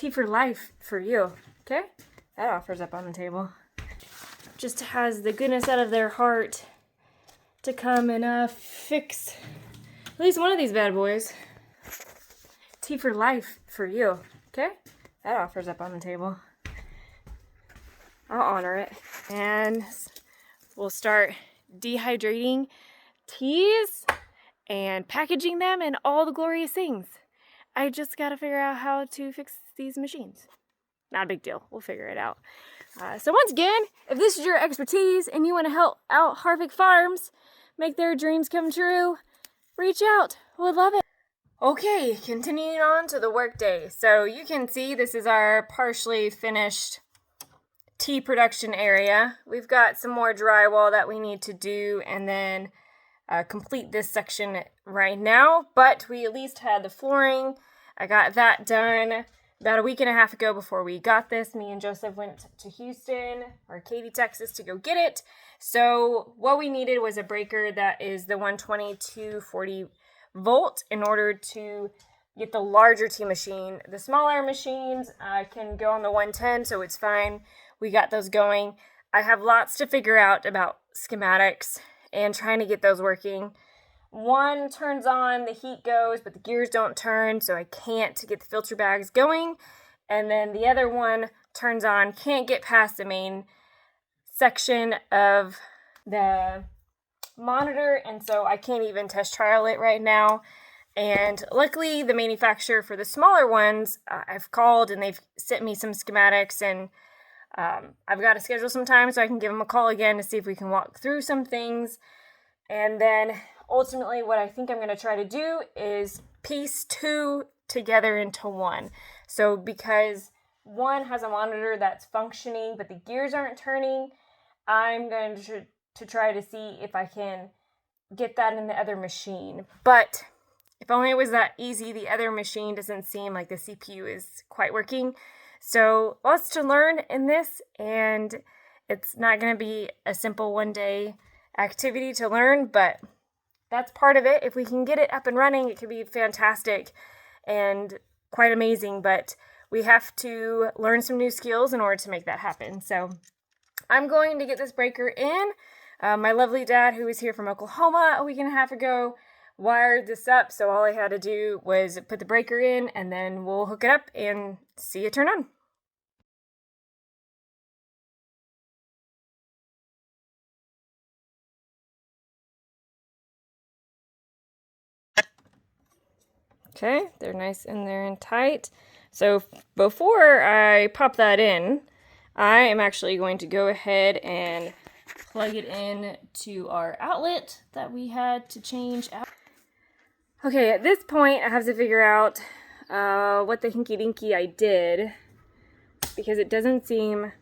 tea for life for you. Okay? That offers up on the table. Just has the goodness out of their heart to come and fix at least one of these bad boys. Tea for life for you. Okay? That offers up on the table. I'll honor it. And we'll start dehydrating teas and packaging them and all the glorious things. I just got to figure out how to fix these machines. Not a big deal. We'll figure it out. So once again, if this is your expertise and you want to help out Harvick Farms make their dreams come true, reach out. Would love it. Okay, continuing on to the workday. So you can see this is our partially finished tea production area. We've got some more drywall that we need to do and then complete this section right now, but we at least had the flooring. I got that done about a week and a half ago before we got this. Me and Joseph went to Houston or Katy, Texas to go get it. So what we needed was a breaker that is the 120 to 40 volt in order to get the larger tea machine. The smaller machines can go on the 110, so it's fine. We got those going. I have lots to figure out about schematics and trying to get those working. One turns on, the heat goes, but the gears don't turn, so I can't get the filter bags going. And then the other one turns on, can't get past the main section of the monitor, and so I can't even test trial it right now. And luckily, the manufacturer for the smaller ones, I've called and they've sent me some schematics, and I've got to schedule some time so I can give them a call again to see if we can walk through some things. And then ultimately what I think I'm going to try to do is piece two together into one. So because one has a monitor that's functioning but the gears aren't turning, I'm going to try to see if I can get that in the other machine. But if only it was that easy, the other machine doesn't seem like the CPU is quite working. So lots to learn in this, and it's not going to be a simple one-day activity to learn, but that's part of it. If we can get it up and running, it could be fantastic and quite amazing, but we have to learn some new skills in order to make that happen. So I'm going to get this breaker in. My lovely dad, who was here from Oklahoma a week and a half ago, wired this up, so all I had to do was put the breaker in, and then we'll hook it up and see it turn on. Okay, they're nice in there and tight. So before I pop that in, I am actually going to go ahead and plug it in to our outlet that we had to change out. Okay, at this point I have to figure out what the hinky-dinky I did, because it doesn't seem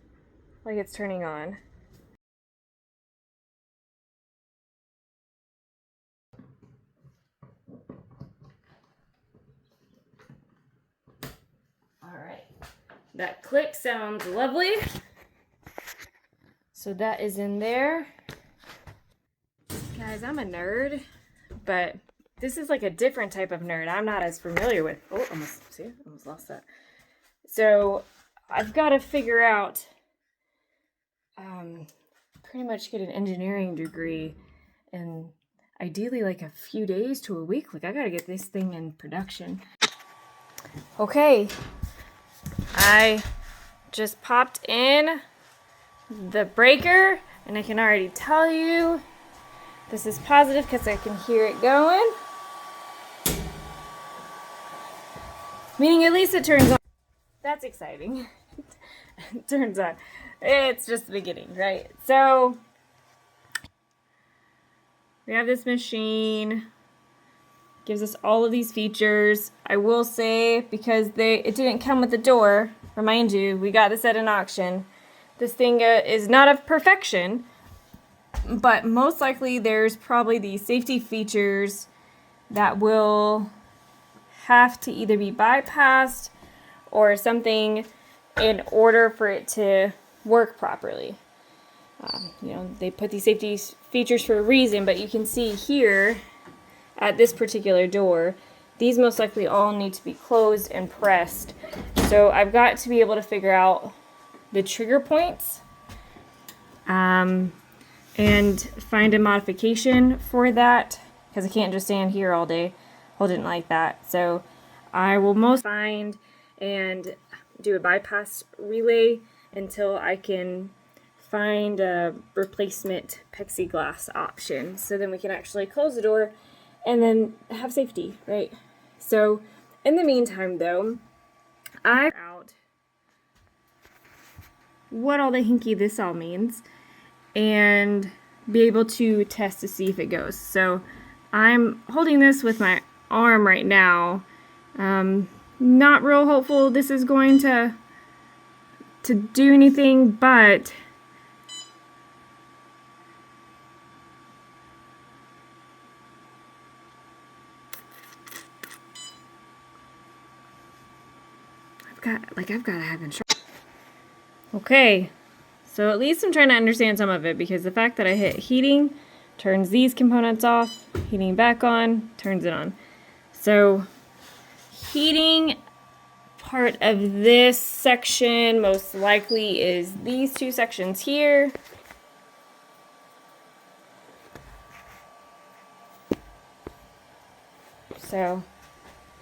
like it's turning on. Alright, that click sounds lovely. So that is in there. Guys, I'm a nerd, but this is like a different type of nerd I'm not as familiar with. Oh, almost lost that. So I've got to figure out, pretty much get an engineering degree and ideally like a few days to a week. Like I got to get this thing in production. Okay, I just popped in the breaker, and I can already tell you this is positive because I can hear it going. Meaning at least it turns on. That's exciting. It turns on. It's just the beginning, right? So we have this machine. Gives us all of these features. I will say, because it didn't come with the door, remind you, we got this at an auction. This thing is not of perfection, but most likely there's probably these safety features that will have to either be bypassed or something in order for it to work properly. They put these safety features for a reason, but you can see here at this particular door, these most likely all need to be closed and pressed. So I've got to be able to figure out the trigger points and find a modification for that, because I can't just stand here all day holding it like that. So I will most find and do a bypass relay until I can find a replacement plexiglass option, so then we can actually close the door and then have safety, right? So in the meantime though, I figured out what all the hinky this all means and be able to test to see if it goes. So I'm holding this with my arm right now. Not real hopeful this is going to do anything, but I've got to have insurance. Okay, so at least I'm trying to understand some of it, because the fact that I hit heating turns these components off, heating back on, turns it on. So heating part of this section most likely is these two sections here. So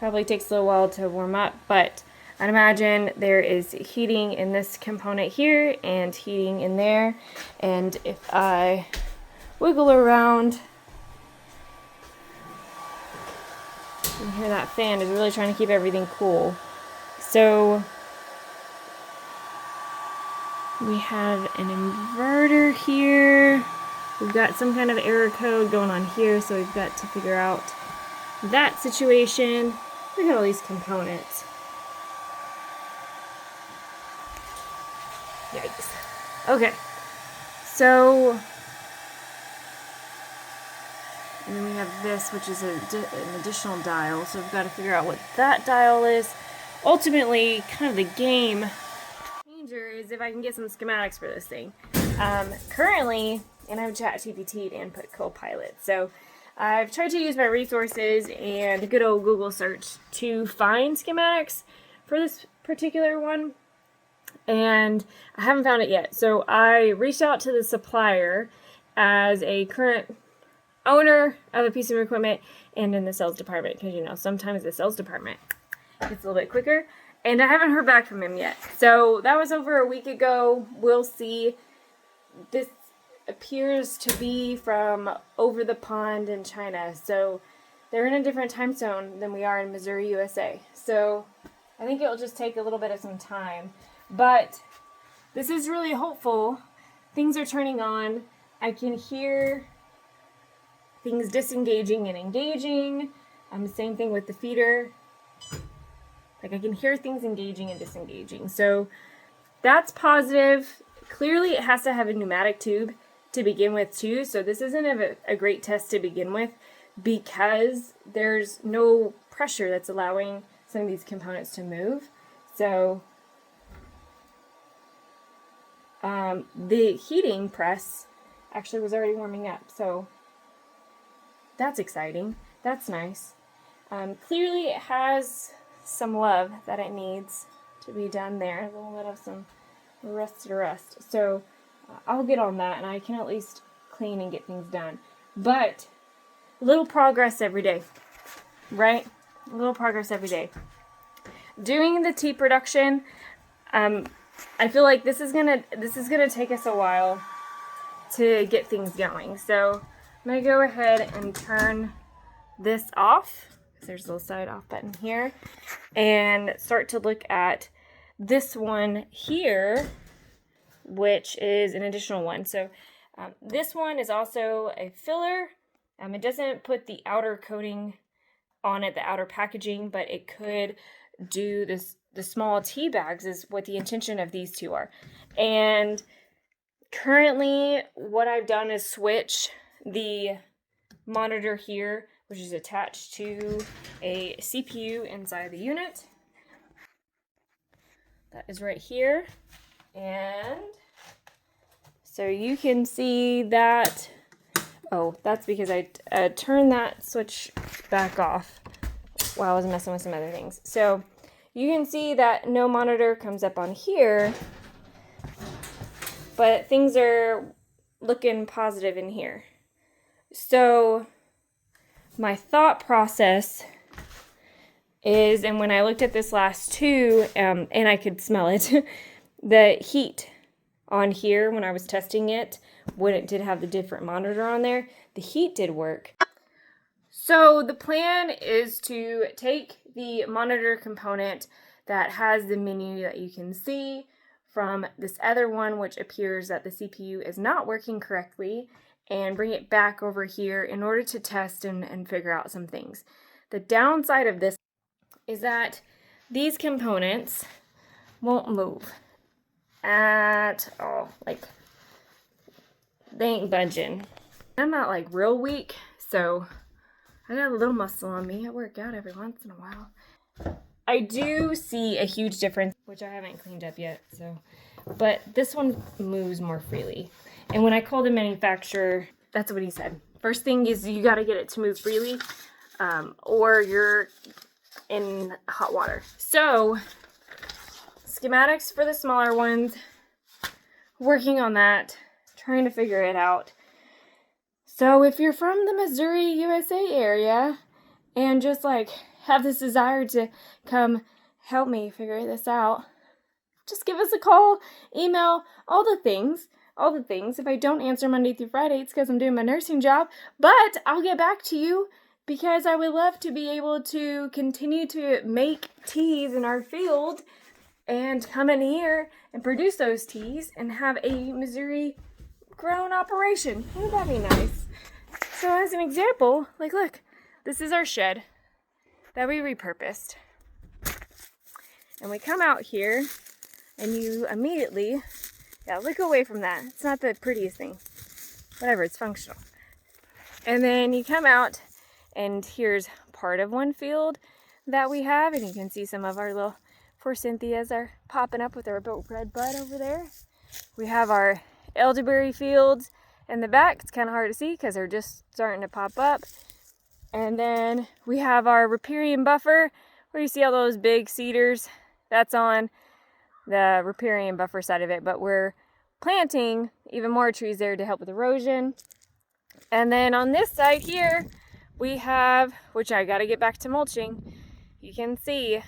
probably takes a little while to warm up, but I'd imagine there is heating in this component here and heating in there. And if I wiggle around, you can hear that fan is really trying to keep everything cool. So we have an inverter here. We've got some kind of error code going on here, so we've got to figure out that situation. Look at all these components. Yikes. Okay, so, and then we have this, which is an additional dial, so we've got to figure out what that dial is. Ultimately, kind of the game changer is if I can get some schematics for this thing. Currently, and I've ChatGPT'd and put Copilot, so I've tried to use my resources and a good old Google search to find schematics for this particular one, and I haven't found it yet. So I reached out to the supplier as a current owner of a piece of equipment and in the sales department, because you know sometimes the sales department gets a little bit quicker, and I haven't heard back from him yet. So that was over a week ago. We'll see. This appears to be from over the pond in China, so they're in a different time zone than we are in Missouri, USA. So I think it'll just take a little bit of some time, but this is really hopeful. Things are turning on. I can hear things disengaging and engaging. Same thing with the feeder. Like I can hear things engaging and disengaging. So that's positive. Clearly it has to have a pneumatic tube to begin with too. So this isn't a great test to begin with, because there's no pressure that's allowing some of these components to move. So the heating press actually was already warming up. So that's exciting. That's nice. Clearly it has some love that it needs to be done there. A little bit of some rust. So I'll get on that, and I can at least clean and get things done. But little progress every day, right? A little progress every day. Doing the tea production, I feel like this is gonna take us a while to get things going. So I'm gonna go ahead and turn this off. There's a little side off button here, and start to look at this one here, which is an additional one. So this one is also a filler. It doesn't put the outer coating on it, the outer packaging, but it could do this. The small tea bags is what the intention of these two are. And currently what I've done is switch the monitor here, which is attached to a CPU inside the unit. That is right here. And so you can see that, oh, that's because I turned that switch back off while I was messing with some other things. So you can see that no monitor comes up on here, but things are looking positive in here. So my thought process is, and when I looked at this last two, and I could smell it, the heat on here when I was testing it, when it did have the different monitor on there, the heat did work. So the plan is to take the monitor component that has the menu that you can see from this other one, which appears that the CPU is not working correctly, and bring it back over here in order to test and figure out some things. The downside of this is that these components won't move at all. Like, they ain't budging. I'm not like real weak, so I got a little muscle on me. I work out every once in a while. I do see a huge difference, which I haven't cleaned up yet, so, but this one moves more freely. And when I called the manufacturer, that's what he said. First thing is you got to get it to move freely, or you're in hot water. So schematics for the smaller ones, working on that, trying to figure it out. So if you're from the Missouri, USA area and just like have this desire to come help me figure this out, just give us a call, email, all the things. If I don't answer Monday through Friday, it's because I'm doing my nursing job, but I'll get back to you because I would love to be able to continue to make teas in our field and come in here and produce those teas and have a Missouri grown operation. Wouldn't that be nice? So as an example, like look, this is our shed that we repurposed. And we come out here and you immediately, look away from that. It's not the prettiest thing. Whatever, it's functional. And then you come out and here's part of one field that we have, and you can see some of our little forsythias are popping up with our red bud over there. We have our elderberry fields in the back. It's kind of hard to see because they're just starting to pop up. And then we have our riparian buffer where you see all those big cedars. That's on the riparian buffer side of it, but we're planting even more trees there to help with erosion. And then on this side here, we have, which I got to get back to mulching. You can see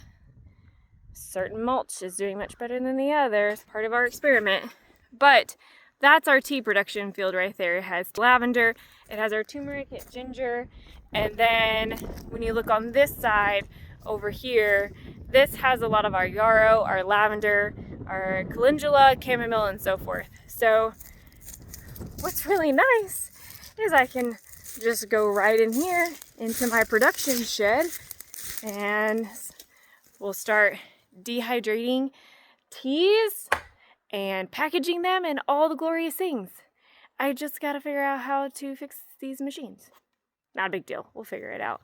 certain mulch is doing much better than the others, part of our experiment. But that's our tea production field right there. It has lavender, it has our turmeric, ginger, and then when you look on this side over here, this has a lot of our yarrow, our lavender, our calendula, chamomile, and so forth. So what's really nice is I can just go right in here into my production shed and we'll start dehydrating teas and packaging them and all the glorious things. I just got to figure out how to fix these machines. Not a big deal. We'll figure it out.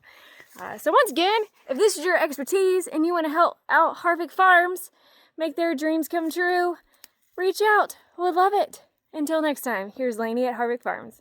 So once again, if this is your expertise and you want to help out Harvick Farms make their dreams come true, reach out. We'd love it. Until next time, here's Lainey at Harvick Farms.